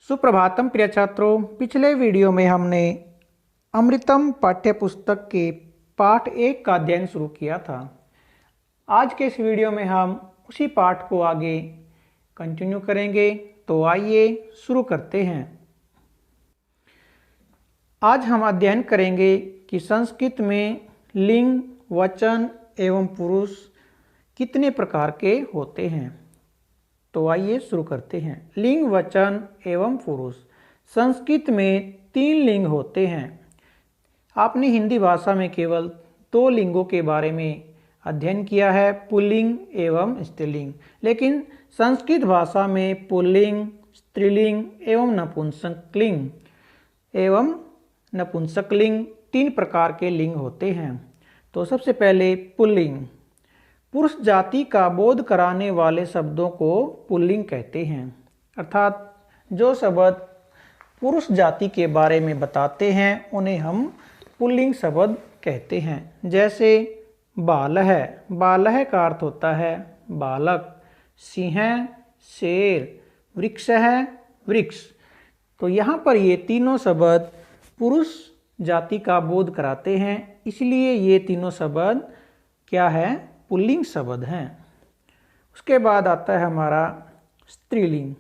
सुप्रभातम प्रिय छात्रों, पिछले वीडियो में हमने अमृतम पाठ्यपुस्तक के पाठ 1 का अध्ययन शुरू किया था। आज के इस वीडियो में हम उसी पाठ को आगे कंटिन्यू करेंगे। तो आइए शुरू करते हैं। आज हम अध्ययन करेंगे कि संस्कृत में लिंग, वचन एवं पुरुष कितने प्रकार के होते हैं। तो आइए शुरू करते हैं। लिंग, वचन एवं पुरुष। संस्कृत में 3 लिंग होते हैं। आपने हिंदी भाषा में केवल 2 लिंगों के बारे में अध्ययन किया है, पुल्लिंग एवं स्त्रीलिंग। लेकिन संस्कृत भाषा में पुल्लिंग, स्त्रीलिंग एवं नपुंसकलिंग 3 प्रकार के लिंग होते हैं। तो सबसे पहले पुल्लिंग। पुरुष जाति का बोध कराने वाले शब्दों को पुल्लिंग कहते हैं, अर्थात जो शब्द पुरुष जाति के बारे में बताते हैं उन्हें हम पुल्लिंग शब्द कहते हैं। जैसे बालः। बालः का अर्थ होता है बालक। सिंह, शेर। वृक्षः, वृक्ष। तो यहाँ पर ये तीनों शब्द पुरुष जाति का बोध कराते हैं, इसलिए ये तीनों शब्द क्या है, पुल्लिंग शब्द हैं। उसके बाद आता है हमारा स्त्रीलिंग।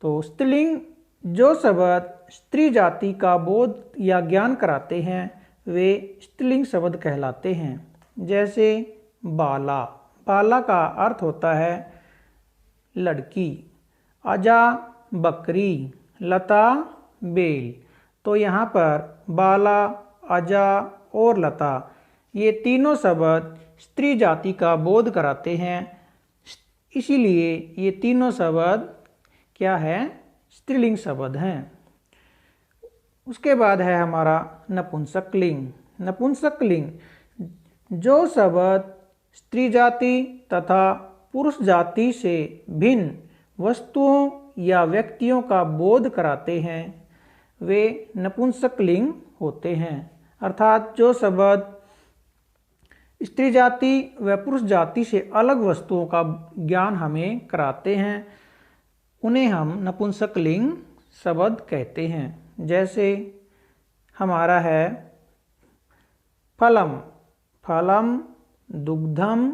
तो स्त्रीलिंग जो शब्द स्त्री जाति का बोध या ज्ञान कराते हैं वे स्त्रीलिंग शब्द कहलाते हैं। जैसे बाला। बाला का अर्थ होता है लड़की। अजा, बकरी। लता, बेल। तो यहाँ पर बाला, अजा और लता ये तीनों शब्द स्त्री जाति का बोध कराते हैं, इसीलिए ये तीनों शब्द क्या है, स्त्रीलिंग शब्द हैं। उसके बाद है हमारा नपुंसकलिंग। नपुंसकलिंग जो शब्द स्त्री जाति तथा पुरुष जाति से भिन्न वस्तुओं या व्यक्तियों का बोध कराते हैं वे नपुंसकलिंग होते हैं। अर्थात जो शब्द स्त्री जाति व पुरुष जाति से अलग वस्तुओं का ज्ञान हमें कराते हैं उन्हें हम नपुंसकलिंग शब्द कहते हैं। जैसे हमारा है फलम। फलम, दुग्धम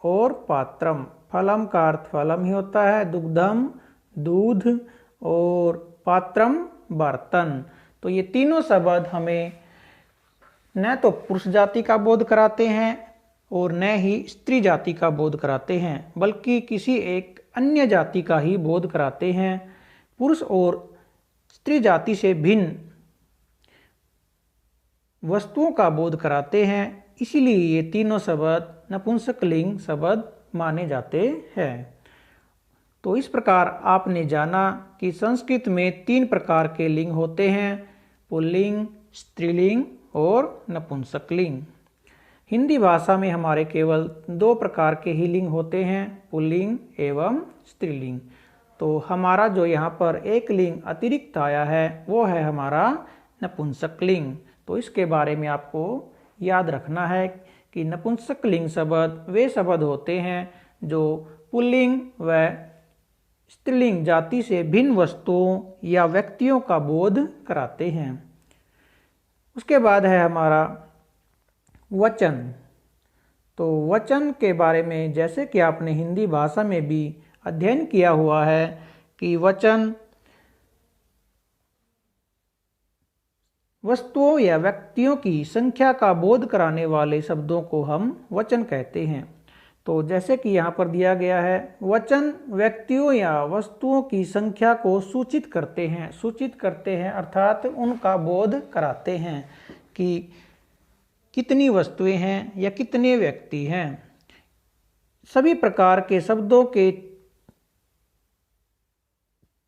और पात्रम। फलम का अर्थ फलम ही होता है, दुग्धम दूध और पात्रम बर्तन। तो ये तीनों शब्द हमें न तो पुरुष जाति का बोध कराते हैं और न ही स्त्री जाति का बोध कराते हैं, बल्कि किसी एक अन्य जाति का ही बोध कराते हैं। पुरुष और स्त्री जाति से भिन्न वस्तुओं का बोध कराते हैं, इसीलिए ये तीनों शब्द नपुंसकलिंग शब्द माने जाते हैं। तो इस प्रकार आपने जाना कि संस्कृत में 3 प्रकार के लिंग होते हैं, पुल्लिंग, स्त्रीलिंग और नपुंसकलिंग। हिंदी भाषा में हमारे केवल 2 प्रकार के ही लिंग होते हैं, पुल्लिंग एवं स्त्रीलिंग। तो हमारा जो यहाँ पर एक लिंग अतिरिक्त आया है वो है हमारा नपुंसकलिंग। तो इसके बारे में आपको याद रखना है कि नपुंसकलिंग शब्द वे शब्द होते हैं जो पुल्लिंग व स्त्रीलिंग जाति से भिन्न वस्तुओं या व्यक्तियों का बोध कराते हैं। उसके बाद है हमारा वचन। तो वचन के बारे में जैसे कि आपने हिंदी भाषा में भी अध्ययन किया हुआ है कि वचन वस्तुओं या व्यक्तियों की संख्या का बोध कराने वाले शब्दों को हम वचन कहते हैं। तो जैसे कि यहाँ पर दिया गया है, वचन व्यक्तियों या वस्तुओं की संख्या को सूचित करते हैं अर्थात उनका बोध कराते हैं कि कितनी वस्तुएं हैं या कितने व्यक्ति हैं। सभी प्रकार के शब्दों के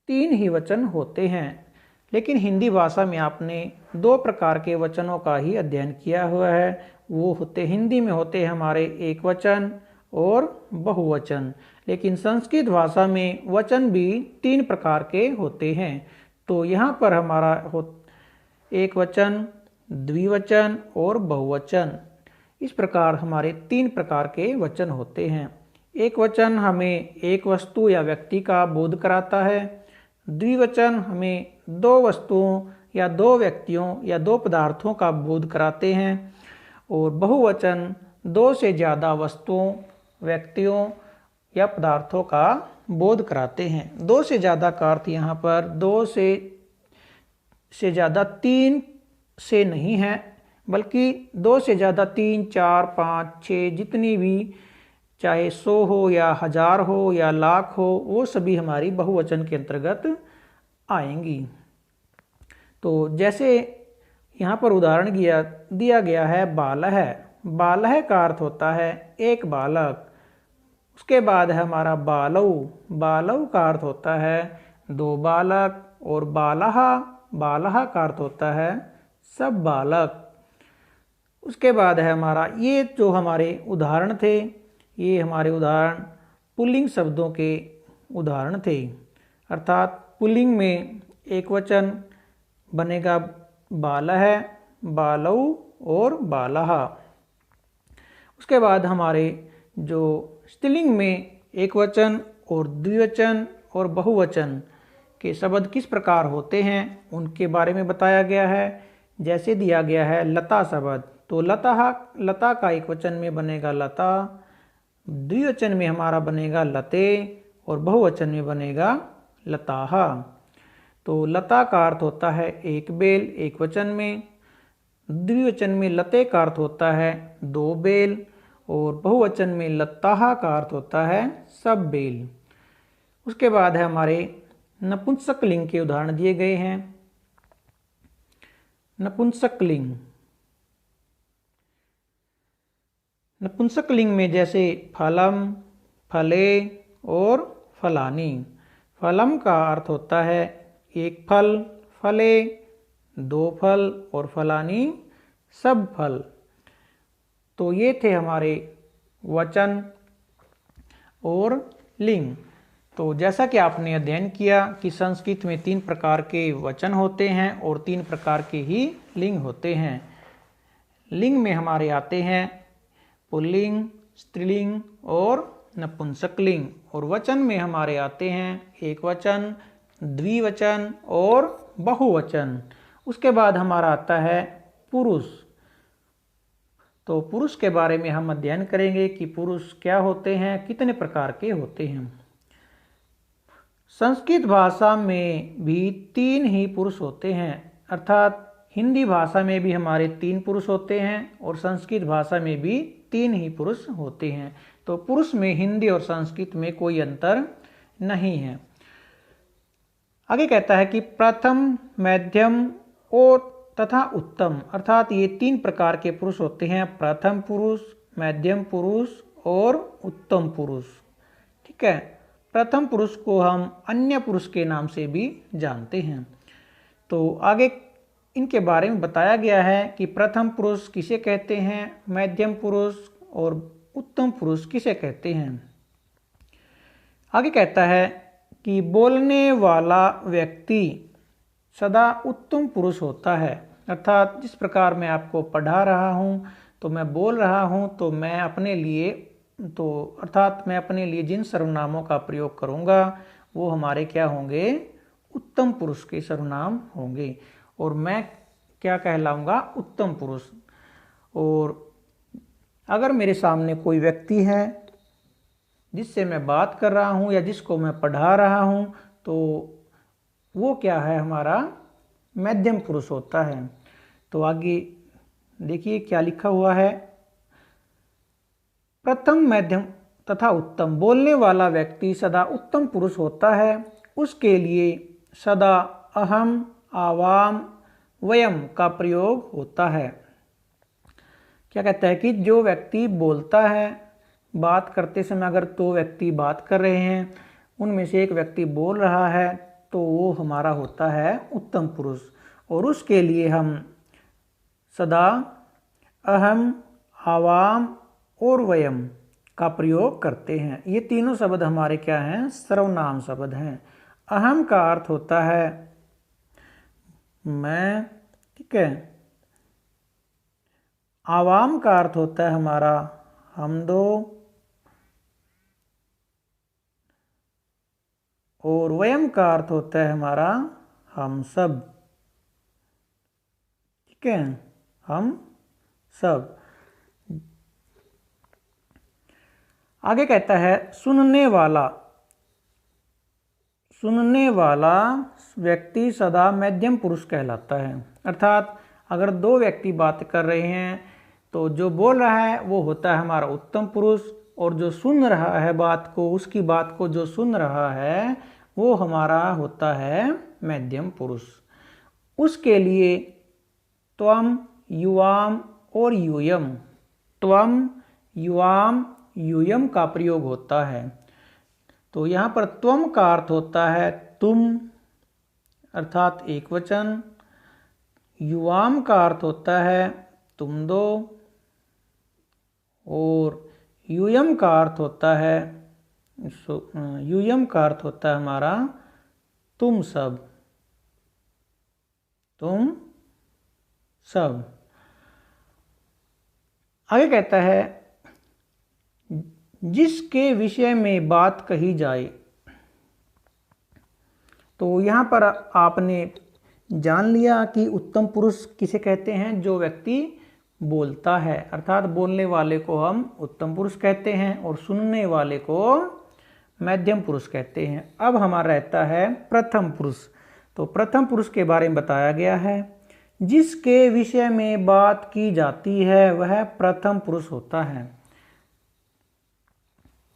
3 ही वचन होते हैं, लेकिन हिंदी भाषा में आपने 2 प्रकार के वचनों का ही अध्ययन किया हुआ है। वो होते हिंदी में होते हैं हमारे एक वचन और बहुवचन, लेकिन संस्कृत भाषा में वचन भी 3 प्रकार के होते हैं। तो यहाँ पर हमारा एक वचन, द्विवचन और बहुवचन, इस प्रकार हमारे 3 प्रकार के वचन होते हैं। एक वचन हमें एक वस्तु या व्यक्ति का बोध कराता है, द्विवचन हमें दो वस्तुओं या दो व्यक्तियों या दो पदार्थों का बोध कराते हैं और बहुवचन दो से ज़्यादा वस्तुओं, व्यक्तियों या पदार्थों का बोध कराते हैं। दो से ज़्यादा का अर्थ यहाँ पर दो से ज़्यादा तीन से नहीं है, बल्कि दो से ज़्यादा तीन, चार, पाँच, छः, जितनी भी, चाहे 100 हो या 1000 हो या लाख हो, वो सभी हमारी बहुवचन के अंतर्गत आएंगी। तो जैसे यहाँ पर उदाहरण दिया गया है बालह। बालह का अर्थ होता है एक बालक। उसके बाद है हमारा बालव। बालव का अर्थ होता है दो बालक। और बालहा, बालहा का अर्थ होता है सब बालक। उसके बाद है हमारा, ये जो हमारे उदाहरण थे, ये हमारे उदाहरण पुल्लिंग शब्दों के उदाहरण थे। अर्थात पुल्लिंग में एक वचन बनेगा बालह, बालव और बालहा। उसके बाद हमारे जो स्त्रीलिंग में एक वचन और द्विवचन और बहुवचन के शब्द किस प्रकार होते हैं उनके बारे में बताया गया है। जैसे दिया गया है लता शब्द, तो लता का एक वचन में बनेगा लता, द्विवचन में हमारा बनेगा लते और बहुवचन में बनेगा लताहा। तो लता का अर्थ होता है एक बेल एक वचन में, द्विवचन में लते का अर्थ होता है दो बेल और बहुवचन में लताहा का अर्थ होता है सब बेल। उसके बाद है हमारे नपुंसक लिंग के उदाहरण दिए गए हैं। नपुंसक लिंग, नपुंसक लिंग में जैसे फलम, फले और फलानी। फलम का अर्थ होता है एक फल, फले दो फल और फलानी सब फल। तो ये थे हमारे वचन और लिंग। तो जैसा कि आपने अध्ययन किया कि संस्कृत में 3 प्रकार के वचन होते हैं और 3 प्रकार के ही लिंग होते हैं। लिंग में हमारे आते हैं पुल्लिंग, स्त्रीलिंग और नपुंसक लिंग। और वचन में हमारे आते हैं एक वचन, द्विवचन और बहुवचन। उसके बाद हमारा आता है पुरुष। तो पुरुष के बारे में हम अध्ययन करेंगे कि पुरुष क्या होते हैं, कितने प्रकार के होते हैं। संस्कृत भाषा में भी 3 ही पुरुष होते हैं। अर्थात हिंदी भाषा में भी हमारे 3 पुरुष होते हैं और संस्कृत भाषा में भी 3 ही पुरुष होते हैं। तो पुरुष में हिंदी और संस्कृत में कोई अंतर नहीं है। आगे कहता है कि प्रथम, मध्यम और तथा उत्तम। अर्थात ये 3 प्रकार के पुरुष होते हैं, प्रथम पुरुष, मध्यम पुरुष और उत्तम पुरुष। ठीक है। प्रथम पुरुष को हम अन्य पुरुष के नाम से भी जानते हैं। तो आगे इनके बारे में बताया गया है कि प्रथम पुरुष किसे कहते हैं, मध्यम पुरुष और उत्तम पुरुष किसे कहते हैं। आगे कहता है कि बोलने वाला व्यक्ति सदा उत्तम पुरुष होता है। अर्थात जिस प्रकार मैं आपको पढ़ा रहा हूँ, तो मैं बोल रहा हूँ, तो मैं अपने लिए अर्थात मैं अपने लिए जिन सर्वनामों का प्रयोग करूँगा वो हमारे क्या होंगे, उत्तम पुरुष के सर्वनाम होंगे। और मैं क्या कहलाऊँगा, उत्तम पुरुष। और अगर मेरे सामने कोई व्यक्ति है जिससे मैं बात कर रहा हूँ या जिसको मैं पढ़ा रहा हूँ, तो वो क्या है, हमारा मध्यम पुरुष होता है। तो आगे देखिए क्या लिखा हुआ है। प्रथम, मध्यम तथा उत्तम। बोलने वाला व्यक्ति सदा उत्तम पुरुष होता है। उसके लिए सदा अहम, आवाम, वयम का प्रयोग होता है। क्या कहता है कि जो व्यक्ति बोलता है, बात करते समय अगर 2 व्यक्ति बात कर रहे हैं, उनमें से एक व्यक्ति बोल रहा है, तो वो हमारा होता है उत्तम पुरुष। और उसके लिए हम सदा अहम, आवाम और वयम का प्रयोग करते हैं। ये तीनों शब्द हमारे क्या हैं, सर्वनाम शब्द हैं। अहम का अर्थ होता है मैं, ठीक है। आवाम का अर्थ होता है हमारा हम दो। और वयम का अर्थ होता है हमारा हम सब। ठीक है, हम सब। आगे कहता है सुनने वाला। सुनने वाला व्यक्ति सदा मध्यम पुरुष कहलाता है। अर्थात अगर दो व्यक्ति बात कर रहे हैं तो जो बोल रहा है वो होता है हमारा उत्तम पुरुष, और जो सुन रहा है बात को, उसकी बात को जो सुन रहा है वो हमारा होता है मध्यम पुरुष। उसके लिए त्वम, युवाम और यूयम, त्वम, युवाम, यूयम का प्रयोग होता है। तो यहाँ पर त्वम का अर्थ होता है तुम, अर्थात एक वचन। युवाम का अर्थ होता है तुम दो, और यूयम का अर्थ होता है यूयम का अर्थ होता है हमारा तुम सब, तुम सब। आगे कहता है जिसके विषय में बात कही जाए। तो यहाँ पर आपने जान लिया कि उत्तम पुरुष किसे कहते हैं, जो व्यक्ति बोलता है, अर्थात बोलने वाले को हम उत्तम पुरुष कहते हैं और सुनने वाले को मध्यम पुरुष कहते हैं। अब हमारा रहता है प्रथम पुरुष। तो प्रथम पुरुष के बारे में बताया गया है, जिसके विषय में बात की जाती है वह प्रथम पुरुष होता है।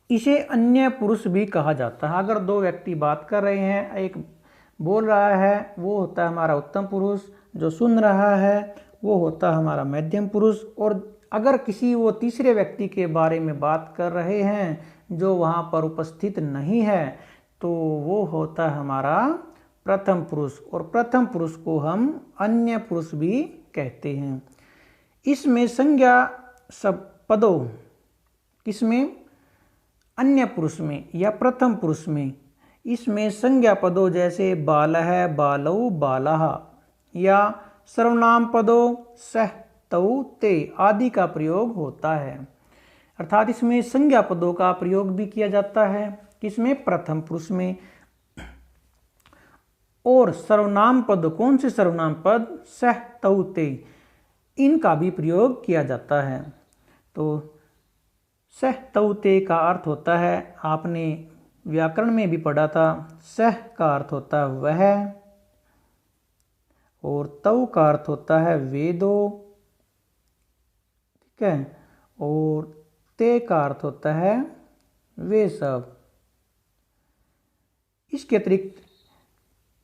इसे अन्य पुरुष भी कहा जाता है। अगर दो व्यक्ति बात कर रहे हैं, एक बोल रहा है वो होता है हमारा उत्तम पुरुष, जो सुन रहा है वो होता है हमारा मध्यम पुरुष, और अगर किसी वो तीसरे व्यक्ति के बारे में बात कर रहे हैं जो वहाँ पर उपस्थित नहीं है तो वो होता है हमारा प्रथम पुरुष, और प्रथम पुरुष को हम अन्य पुरुष भी कहते हैं। इसमें संज्ञा सब पदों, किसमें, अन्य पुरुष में या प्रथम पुरुष में, इसमें संज्ञा पदों जैसे बालः, बालौ, बालः या सर्वनाम पदों सह, तौ, ते आदि का प्रयोग होता है। अर्थात इसमें संज्ञा पदों का प्रयोग भी किया जाता है, किसमें, प्रथम पुरुष में। और सर्वनाम पद, कौन से सर्वनाम पद, सह, तौ, ते, इनका भी प्रयोग किया जाता है। तो सह, तौ, ते का अर्थ होता है, आपने व्याकरण में भी पढ़ा था, सह का अर्थ होता है वह, और तौ का अर्थ होता है वे दो। ठीक है, और ते का अर्थ होता है वे सब। इसके अतिरिक्त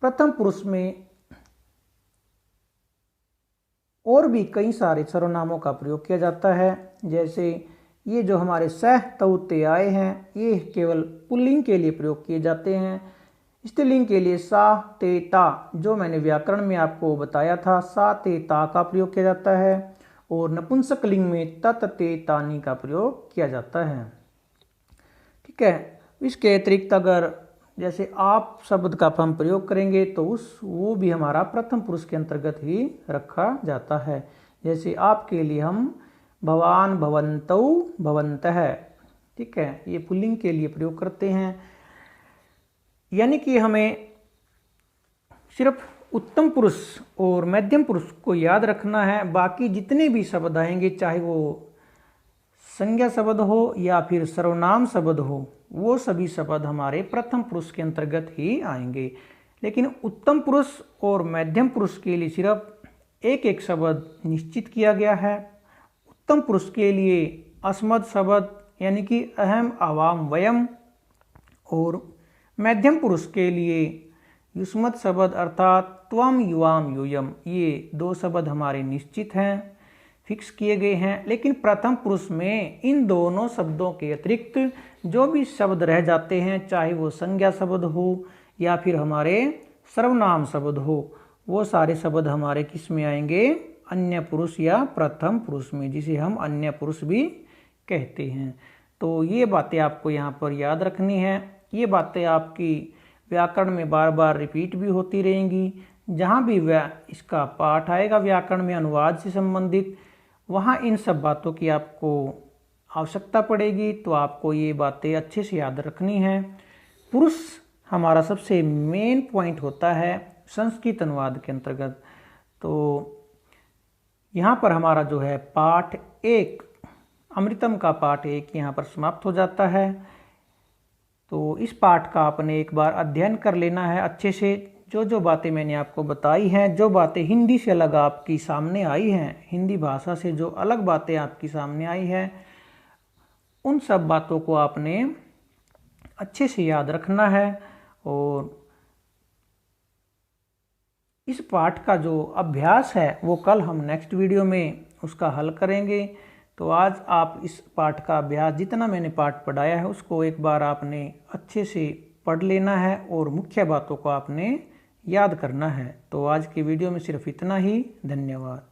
प्रथम पुरुष में और भी कई सारे सर्वनामों का प्रयोग किया जाता है। जैसे ये जो हमारे सह, तौ, ते आए हैं, ये केवल पुल्लिंग के लिए प्रयोग किए जाते हैं। स्त्रीलिंग के लिए सा, ते, ता, जो मैंने व्याकरण में आपको बताया था, सा, ते, ता का प्रयोग किया जाता है, और नपुंसक लिंग में तत, ते, तानी का प्रयोग किया जाता है। ठीक है, इसके अतिरिक्त अगर जैसे आप शब्द का हम प्रयोग करेंगे तो वो भी हमारा प्रथम पुरुष के अंतर्गत ही रखा जाता है। जैसे आपके लिए हम भवान, भवन्तौ, भवन्तः, ठीक है, ये पुल्लिंग के लिए प्रयोग करते हैं। यानी कि हमें सिर्फ उत्तम पुरुष और मध्यम पुरुष को याद रखना है। बाकी जितने भी शब्द आएंगे, चाहे वो संज्ञा शब्द हो या फिर सर्वनाम शब्द हो, वो सभी शब्द हमारे प्रथम पुरुष के अंतर्गत ही आएंगे। लेकिन उत्तम पुरुष और मध्यम पुरुष के लिए सिर्फ एक एक शब्द निश्चित किया गया है। उत्तम पुरुष के लिए अस्मद शब्द यानी कि अहम, आवाम, वयम, और मध्यम पुरुष के लिए युष्मत शब्द अर्थात त्वम, युवाम, यूयम, ये दो शब्द हमारे निश्चित हैं, फिक्स किए गए हैं। लेकिन प्रथम पुरुष में इन दोनों शब्दों के अतिरिक्त जो भी शब्द रह जाते हैं, चाहे वो संज्ञा शब्द हो या फिर हमारे सर्वनाम शब्द हो, वो सारे शब्द हमारे किस में आएंगे, अन्य पुरुष या प्रथम पुरुष में, जिसे हम अन्य पुरुष भी कहते हैं। तो ये बातें आपको यहाँ पर याद रखनी है। ये बातें आपकी व्याकरण में बार बार रिपीट भी होती रहेंगी। जहाँ भी इसका पाठ आएगा व्याकरण में अनुवाद से संबंधित, वहाँ इन सब बातों की आपको आवश्यकता पड़ेगी। तो आपको ये बातें अच्छे से याद रखनी है। पुरुष हमारा सबसे मेन पॉइंट होता है संस्कृत अनुवाद के अंतर्गत। तो यहाँ पर हमारा जो है पाठ 1 अमृतम का पाठ 1 यहाँ पर समाप्त हो जाता है। तो इस पाठ का आपने एक बार अध्ययन कर लेना है अच्छे से। जो जो बातें मैंने आपको बताई हैं, जो बातें हिंदी से अलग आपकी सामने आई हैं, हिंदी भाषा से जो अलग बातें आपकी सामने आई हैं, उन सब बातों को आपने अच्छे से याद रखना है। और इस पाठ का जो अभ्यास है वो कल हम नेक्स्ट वीडियो में उसका हल करेंगे। तो आज आप इस पाठ का अभ्यास, जितना मैंने पाठ पढ़ाया है उसको एक बार आपने अच्छे से पढ़ लेना है और मुख्य बातों को आपने याद करना है। तो आज की वीडियो में सिर्फ इतना ही। धन्यवाद।